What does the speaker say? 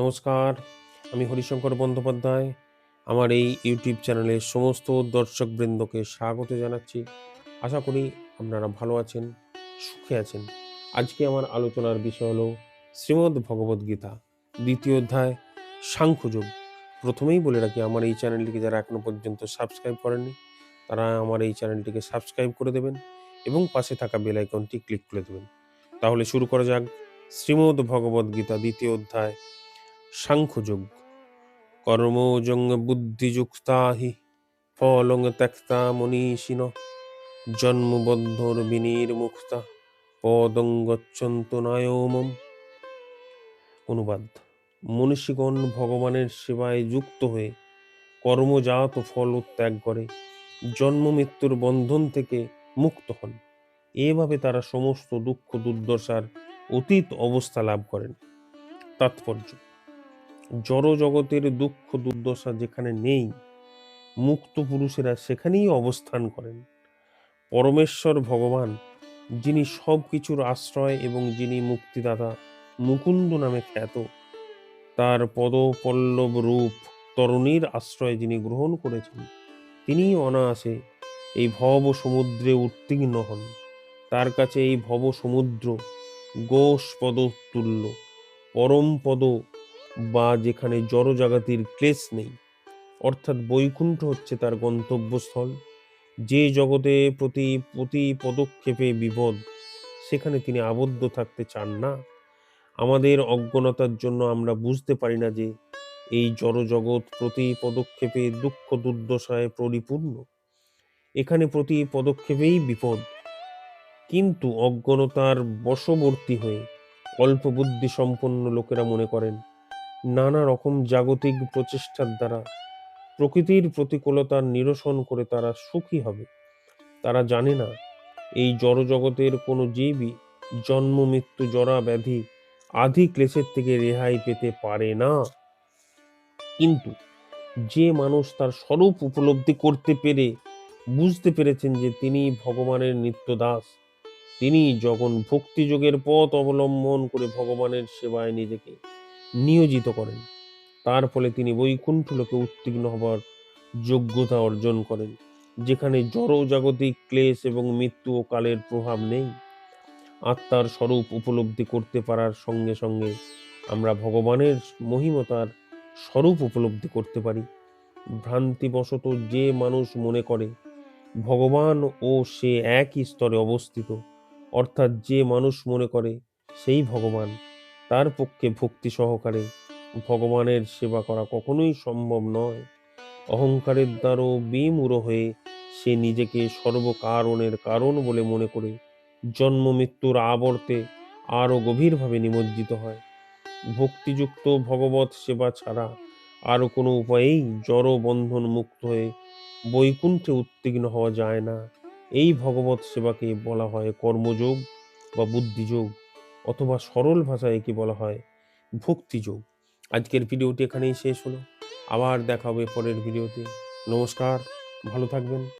নমস্কার, আমি হরিশঙ্কর বন্দ্যোপাধ্যায়। আমার এই ইউটিউব চ্যানেলের সমস্ত দর্শকবৃন্দকে স্বাগত জানাচ্ছি। আশা করি আপনারা ভালো আছেন, সুখে আছেন। আজকে আমার আলোচনার বিষয় হলো শ্রীমদ্ ভগবদ্গীতা, দ্বিতীয় অধ্যায় সাংখ্যযোগ। প্রথমেই বলে রাখি, আমার এই চ্যানেলটিকে যারা এখনো পর্যন্ত সাবস্ক্রাইব করেননি, তারা আমার এই চ্যানেলটিকে সাবস্ক্রাইব করে দেবেন এবং পাশে থাকা বেল আইকনটি ক্লিক করে দেবেন। তাহলে শুরু করা যাক। শ্রীমদ্ ভগবদ্গীতা, দ্বিতীয় অধ্যায় সাংখ্যযোগ। কর্মযোগ বুদ্ধিযুক্তা হি ফলং ত্যক্তা মনীষিণ জন্মবদ্ধর বিনির্মুক্তা পদং গচ্ছন্তু নায়মম। অনুবাদ: মনীষীগণ ভগবানের সেবায় যুক্ত হয়ে কর্মজাত ফল ত্যাগ করে জন্ম মৃত্যুর বন্ধন থেকে মুক্ত হন। এভাবে তারা সমস্ত দুঃখ দুর্দশার অতীত অবস্থা লাভ করেন। তাৎপর্য: জড় জগতের দুঃখ দুর্দশা যেখানে নেই, মুক্ত পুরুষেরা সেখানেই অবস্থান করেন। পরমেশ্বর ভগবান, যিনি সব কিছুর আশ্রয় এবং যিনি মুক্তিদাতা মুকুন্দ নামে খ্যাত, তার পদপল্লব রূপ তরুণীর আশ্রয় যিনি গ্রহণ করেছেন, তিনি অনায়াসে এই ভব সমুদ্রে উত্তীর্ণ হন। তার কাছে এই ভব সমুদ্র গোষ্পদ তুল্য, পরম পদ, বা যেখানে জড়জাগতির ক্লেশ নেই, অর্থাৎ বৈকুণ্ঠ হচ্ছে তার গন্তব্যস্থল। যে জগতে প্রতি প্রতি পদক্ষেপে বিপদ, সেখানে তিনি আবদ্ধ থাকতে চান না। আমাদের অজ্ঞতার জন্য আমরা বুঝতে পারি না যে এই জড়জগৎ প্রতি পদক্ষেপে দুঃখ দুর্দশায় পরিপূর্ণ। এখানে প্রতি পদক্ষেপেই বিপদ, কিন্তু অজ্ঞতার বশবর্তী হয়ে অল্প বুদ্ধি সম্পন্ন লোকেরা মনে করেন নানা রকম জাগতিক প্রচেষ্টার দ্বারা প্রকৃতির প্রতিকূলতার নিরসন করে তারা সুখী হবে। তারা জানে না এই জড়জগতের কোনো জীবই জন্ম মৃত্যু জরা ব্যাধি আদি ক্লেশের থেকে রেহাই পেতে পারে না। কিন্তু যে মানুষ তার স্বরূপ উপলব্ধি করতে পেরে বুঝতে পেরেছেন যে তিনি ভগবানের নিত্য দাস, তিনি যখন ভক্তিযোগের পথ অবলম্বন করে ভগবানের সেবায় নিজেকে নিয়োজিত করেন, তার ফলে তিনি বৈকুণ্ঠ লোকে উত্তীর্ণ হবার যোগ্যতা অর্জন করেন, যেখানে জড় জাগতিক ক্লেশ এবং মৃত্যু ও কালের প্রভাব নেই। আত্মার স্বরূপ উপলব্ধি করতে পারার সঙ্গে সঙ্গে আমরা ভগবানের মহিমতার স্বরূপ উপলব্ধি করতে পারি। ভ্রান্তিবশত যে মানুষ মনে করে ভগবান ও সে একই স্তরে অবস্থিত, অর্থাৎ যে মানুষ মনে করে সেই ভগবান, তার পক্ষে ভক্তি সহকারে ভগবানের সেবা করা কখনোই সম্ভব নয়। অহংকারের দ্বারা বিমূঢ় হয়ে সে নিজেকে সর্বকারণের কারণ বলে মনে করে জন্ম মৃত্যুর আবর্তে আরও গভীরভাবে নিমজ্জিত হয়। ভক্তিযুক্ত ভগবত সেবা ছাড়া আরও কোনো উপায়েই জড় বন্ধন মুক্ত হয়ে বৈকুণ্ঠে উত্তীর্ণ হওয়া যায় না। এই ভগবত সেবাকে বলা হয় কর্মযোগ বা বুদ্ধিযোগ, অথবা সরল ভাষায় একে বলা হয় ভক্তিযোগ। আজকের ভিডিওটি এখানেই শেষ হলো। আবার দেখা হবে পরের ভিডিওতে। নমস্কার, ভালো থাকবেন।